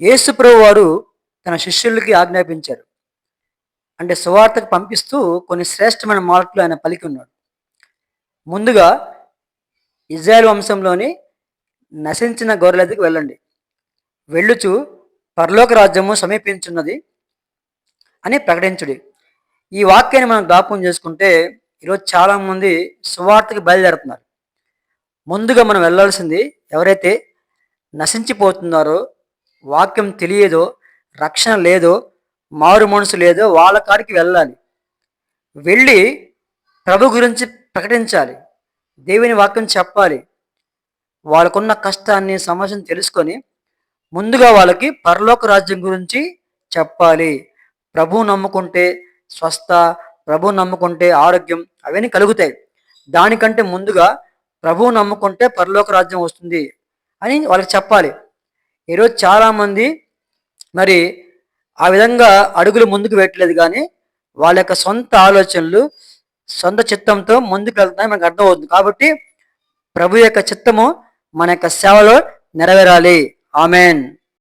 యేసుప్రభు వారు తన శిష్యులకి ఆజ్ఞాపించారు. అంటే సువార్తకు పంపిస్తూ కొన్ని శ్రేష్టమైన మాటలు ఆయన పలికి ఉన్నాడు. ముందుగా ఇజ్రాయెల్ వంశంలోని నశించిన గొర్రెల దగ్గరికి వెళ్ళండి. వెళ్ళుచు పరలోక రాజ్యము సమీపించున్నది అని ప్రకటించుడి. ఈ వాక్యాన్ని మనం జ్ఞాపకం చేసుకుంటే ఈరోజు చాలామంది సువార్తకి బయలుదేరుతున్నారు. ముందుగా మనం వెళ్ళాల్సింది ఎవరైతే నశించిపోతున్నారో, వాక్యం తెలియదో, రక్షణ లేదో, మారు మనసు లేదో వాళ్ళ కాడికి వెళ్ళాలి. వెళ్ళి ప్రభు గురించి ప్రకటించాలి. దేవుని వాక్యం చెప్పాలి. వాళ్ళకున్న కష్టాన్ని సమస్యను తెలుసుకొని ముందుగా వాళ్ళకి పరలోక రాజ్యం గురించి చెప్పాలి. ప్రభువు నమ్ముకుంటే స్వస్థ, ప్రభువు నమ్ముకుంటే ఆరోగ్యం అవన్నీ కలుగుతాయి. దానికంటే ముందుగా ప్రభువు నమ్ముకుంటే పరలోక రాజ్యం వస్తుంది అని వాళ్ళకి చెప్పాలి. ఈరోజు చాలామంది మరి ఆ విధంగా అడుగులు ముందుకు పెట్టలేదు, కానీ వాళ్ళ యొక్క సొంత ఆలోచనలు, సొంత చిత్తంతో ముందుకు వెళ్తున్నాయి మనకు అర్థమవుతుంది. కాబట్టి ప్రభు యొక్క చిత్తము మన యొక్క సేవలో నెరవేరాలి. ఆమెన్.